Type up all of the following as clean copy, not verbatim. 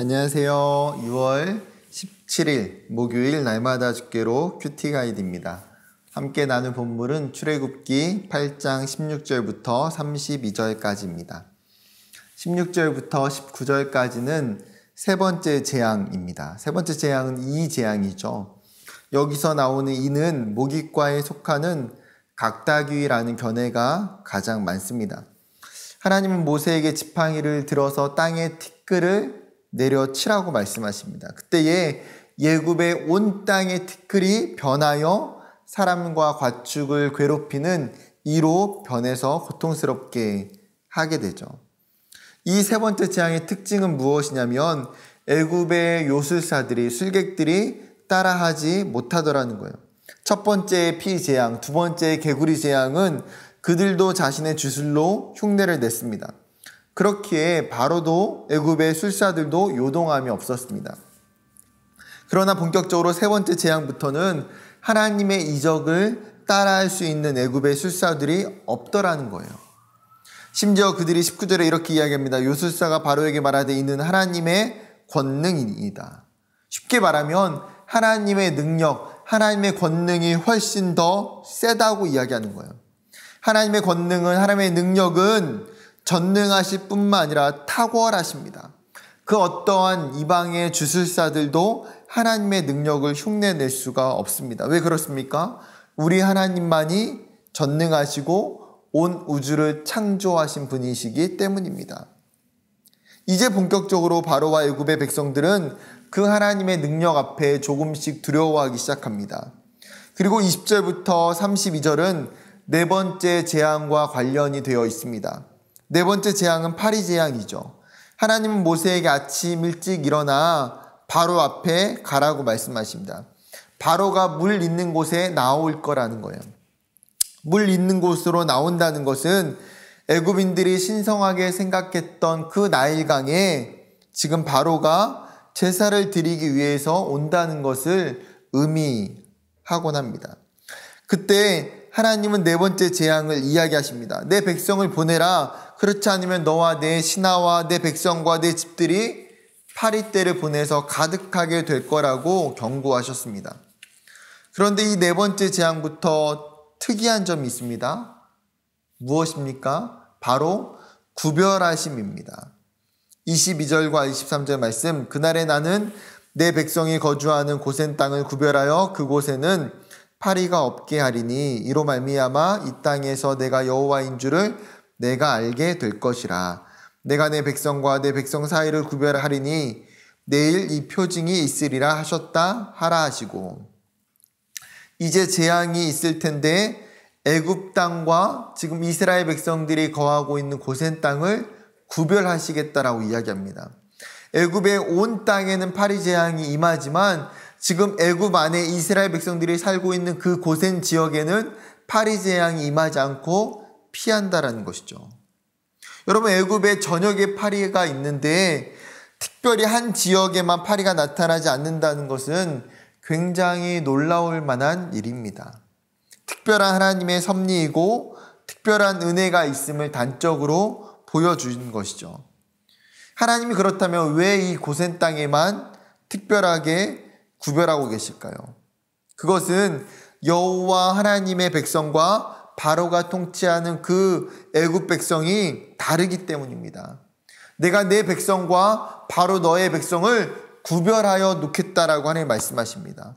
안녕하세요. 6월 17일 목요일 날마다 주께로 큐티 가이드입니다. 함께 나눌 본문은 출애굽기 8장 16절부터 32절까지입니다. 16절부터 19절까지는 세 번째 재앙입니다. 세 번째 재앙은 이 재앙이죠. 여기서 나오는 이는 모깃과에 속하는 각다귀라는 견해가 가장 많습니다. 하나님은 모세에게 지팡이를 들어서 땅에 티끌을 내려치라고 말씀하십니다. 그때에 예굽의 온 땅의 티끌이 변하여 사람과 가축을 괴롭히는 이로 변해서 고통스럽게 하게 되죠. 이 세 번째 재앙의 특징은 무엇이냐면 애굽의 요술사들이, 술객들이 따라하지 못하더라는 거예요. 첫 번째 피재앙, 두 번째 개구리 재앙은 그들도 자신의 주술로 흉내를 냈습니다. 그렇기에 바로도 애굽의 술사들도 요동함이 없었습니다. 그러나 본격적으로 세 번째 재앙부터는 하나님의 이적을 따라할 수 있는 애굽의 술사들이 없더라는 거예요. 심지어 그들이 19절에 이렇게 이야기합니다. 요술사가 바로에게 말하되 이는 하나님의 권능이니이다. 쉽게 말하면 하나님의 능력, 하나님의 권능이 훨씬 더 세다고 이야기하는 거예요. 하나님의 권능은, 하나님의 능력은 전능하실 뿐만 아니라 탁월하십니다. 그 어떠한 이방의 주술사들도 하나님의 능력을 흉내낼 수가 없습니다. 왜 그렇습니까? 우리 하나님만이 전능하시고 온 우주를 창조하신 분이시기 때문입니다. 이제 본격적으로 바로와 애굽의 백성들은 그 하나님의 능력 앞에 조금씩 두려워하기 시작합니다. 그리고 20절부터 32절은 네 번째 재앙과 관련이 되어 있습니다. 네 번째 재앙은 파리 재앙이죠. 하나님은 모세에게 아침 일찍 일어나 바로 앞에 가라고 말씀하십니다. 바로가 물 있는 곳에 나올 거라는 거예요. 물 있는 곳으로 나온다는 것은 애굽인들이 신성하게 생각했던 그 나일강에 지금 바로가 제사를 드리기 위해서 온다는 것을 의미하곤 합니다. 그때 하나님은 네 번째 재앙을 이야기하십니다. 내 백성을 보내라. 그렇지 않으면 너와 내 신하와 내 백성과 내 집들이 파리떼를 보내서 가득하게 될 거라고 경고하셨습니다. 그런데 이 네 번째 재앙부터 특이한 점이 있습니다. 무엇입니까? 바로 구별하심입니다. 22절과 23절 말씀, 그날에 나는 내 백성이 거주하는 고센 땅을 구별하여 그곳에는 파리가 없게 하리니 이로 말미암아 이 땅에서 내가 여호와인 줄을 내가 알게 될 것이라. 내가 내 백성과 내 백성 사이를 구별하리니 내일 이 표징이 있으리라 하셨다 하라 하시고, 이제 재앙이 있을 텐데 애굽 땅과 지금 이스라엘 백성들이 거하고 있는 고센 땅을 구별하시겠다라고 이야기합니다. 애굽의 온 땅에는 파리 재앙이 임하지만 지금 애굽 안에 이스라엘 백성들이 살고 있는 그 고센 지역에는 파리 재앙이 임하지 않고 피한다라는 것이죠. 여러분, 애굽에 전역에 파리가 있는데 특별히 한 지역에만 파리가 나타나지 않는다는 것은 굉장히 놀라울 만한 일입니다. 특별한 하나님의 섭리이고 특별한 은혜가 있음을 단적으로 보여준 것이죠. 하나님이 그렇다면 왜 이 고센 땅에만 특별하게 구별하고 계실까요? 그것은 여호와 하나님의 백성과 바로가 통치하는 그 애굽 백성이 다르기 때문입니다. 내가 내 백성과 바로 너의 백성을 구별하여 놓겠다라고 하나님 말씀하십니다.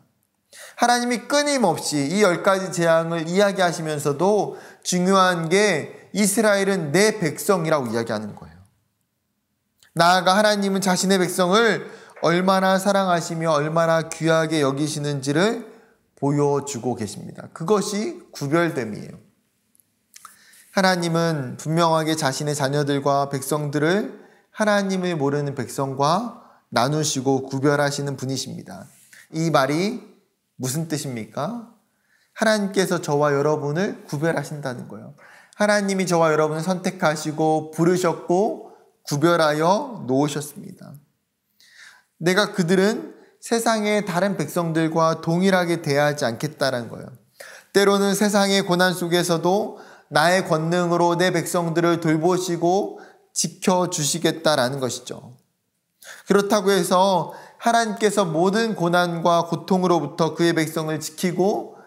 하나님이 끊임없이 이 10가지 재앙을 이야기하시면서도 중요한 게 이스라엘은 내 백성이라고 이야기하는 거예요. 나아가 하나님은 자신의 백성을 얼마나 사랑하시며 얼마나 귀하게 여기시는지를 보여주고 계십니다. 그것이 구별됨이에요. 하나님은 분명하게 자신의 자녀들과 백성들을 하나님을 모르는 백성과 나누시고 구별하시는 분이십니다. 이 말이 무슨 뜻입니까? 하나님께서 저와 여러분을 구별하신다는 거예요. 하나님이 저와 여러분을 선택하시고 부르셨고 구별하여 놓으셨습니다. 내가 그들은 세상의 다른 백성들과 동일하게 대하지 않겠다는 거예요. 때로는 세상의 고난 속에서도 나의 권능으로 내 백성들을 돌보시고 지켜주시겠다라는 것이죠. 그렇다고 해서 하나님께서 모든 고난과 고통으로부터 그의 백성을 지키고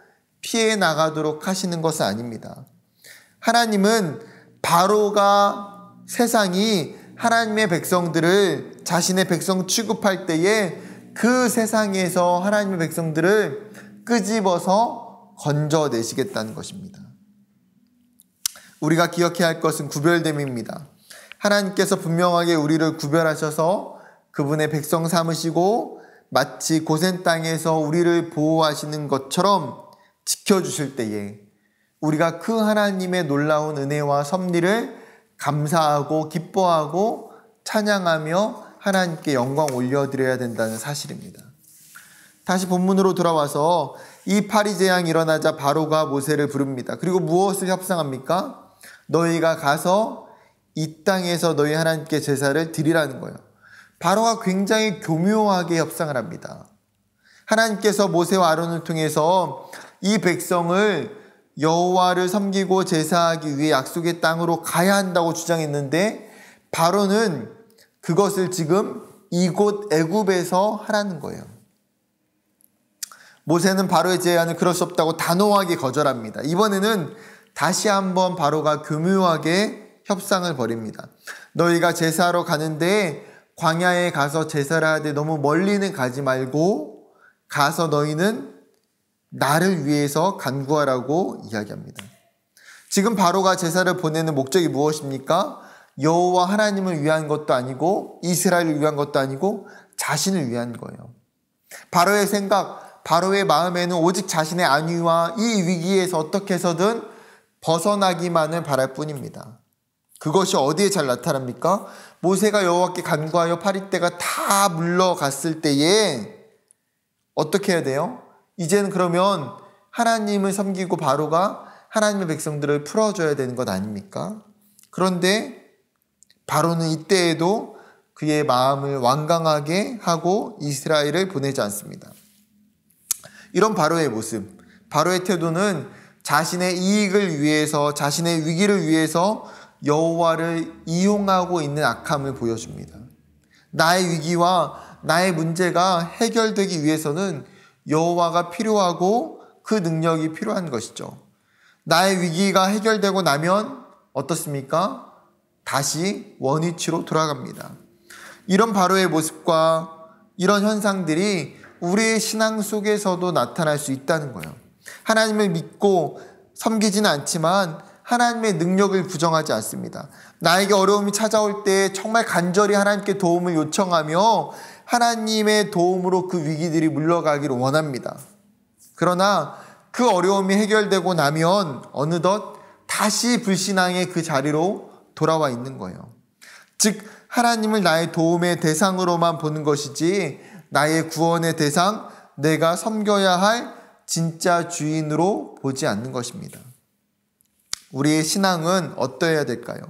피해 나가도록 하시는 것은 아닙니다. 하나님은 바로가 세상이 하나님의 백성들을 자신의 백성 취급할 때에 그 세상에서 하나님의 백성들을 끄집어서 건져내시겠다는 것입니다. 우리가 기억해야 할 것은 구별됨입니다. 하나님께서 분명하게 우리를 구별하셔서 그분의 백성 삼으시고 마치 고센 땅에서 우리를 보호하시는 것처럼 지켜주실 때에 우리가 그 하나님의 놀라운 은혜와 섭리를 감사하고 기뻐하고 찬양하며 하나님께 영광 올려드려야 된다는 사실입니다. 다시 본문으로 돌아와서 이 파리 재앙이 일어나자 바로가 모세를 부릅니다. 그리고 무엇을 협상합니까? 너희가 가서 이 땅에서 너희 하나님께 제사를 드리라는 거예요. 바로가 굉장히 교묘하게 협상을 합니다. 하나님께서 모세와 아론을 통해서 이 백성을 여호와를 섬기고 제사하기 위해 약속의 땅으로 가야 한다고 주장했는데 바로는 그것을 지금 이곳 애굽에서 하라는 거예요. 모세는 바로의 제안을 그럴 수 없다고 단호하게 거절합니다. 이번에는 다시 한번 바로가 교묘하게 협상을 벌입니다. 너희가 제사하러 가는데 광야에 가서 제사를 하되 너무 멀리는 가지 말고 가서 너희는 나를 위해서 간구하라고 이야기합니다. 지금 바로가 제사를 보내는 목적이 무엇입니까? 여호와 하나님을 위한 것도 아니고 이스라엘을 위한 것도 아니고 자신을 위한 거예요. 바로의 생각, 바로의 마음에는 오직 자신의 안위와 이 위기에서 어떻게 해서든 벗어나기만을 바랄 뿐입니다. 그것이 어디에 잘 나타납니까? 모세가 여호와께 간구하여 파리떼가 다 물러갔을 때에 어떻게 해야 돼요? 이제는 그러면 하나님을 섬기고 바로가 하나님의 백성들을 풀어줘야 되는 것 아닙니까? 그런데 바로는 이때에도 그의 마음을 완강하게 하고 이스라엘을 보내지 않습니다. 이런 바로의 모습, 바로의 태도는 자신의 이익을 위해서, 자신의 위기를 위해서 여호와를 이용하고 있는 악함을 보여줍니다. 나의 위기와 나의 문제가 해결되기 위해서는 여호와가 필요하고 그 능력이 필요한 것이죠. 나의 위기가 해결되고 나면 어떻습니까? 다시 원위치로 돌아갑니다. 이런 바로의 모습과 이런 현상들이 우리의 신앙 속에서도 나타날 수 있다는 거예요. 하나님을 믿고 섬기지는 않지만 하나님의 능력을 부정하지 않습니다. 나에게 어려움이 찾아올 때 정말 간절히 하나님께 도움을 요청하며 하나님의 도움으로 그 위기들이 물러가기를 원합니다. 그러나 그 어려움이 해결되고 나면 어느덧 다시 불신앙의 그 자리로 돌아와 있는 거예요. 즉 하나님을 나의 도움의 대상으로만 보는 것이지 나의 구원의 대상, 내가 섬겨야 할 진짜 주인으로 보지 않는 것입니다. 우리의 신앙은 어떠해야 될까요?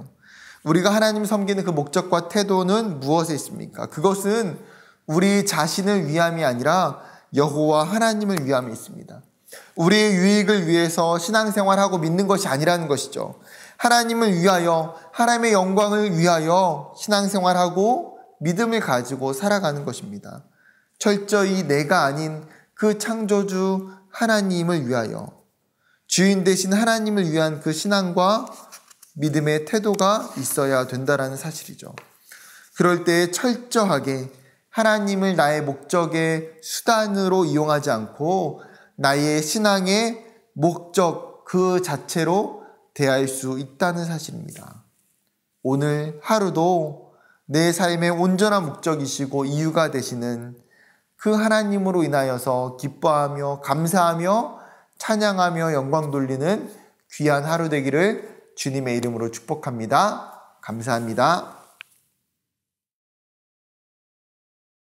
우리가 하나님 섬기는 그 목적과 태도는 무엇에 있습니까? 그것은 우리 자신을 위함이 아니라 여호와 하나님을 위함이 있습니다. 우리의 유익을 위해서 신앙생활하고 믿는 것이 아니라는 것이죠. 하나님을 위하여, 하나님의 영광을 위하여 신앙생활하고 믿음을 가지고 살아가는 것입니다. 철저히 내가 아닌 그 창조주 하나님을 위하여 주인 되신 하나님을 위한 그 신앙과 믿음의 태도가 있어야 된다는 사실이죠. 그럴 때 철저하게 하나님을 나의 목적의 수단으로 이용하지 않고 나의 신앙의 목적 그 자체로 대할 수 있다는 사실입니다. 오늘 하루도 내 삶의 온전한 목적이시고 이유가 되시는 그 하나님으로 인하여서 기뻐하며 감사하며 찬양하며 영광 돌리는 귀한 하루 되기를 주님의 이름으로 축복합니다. 감사합니다.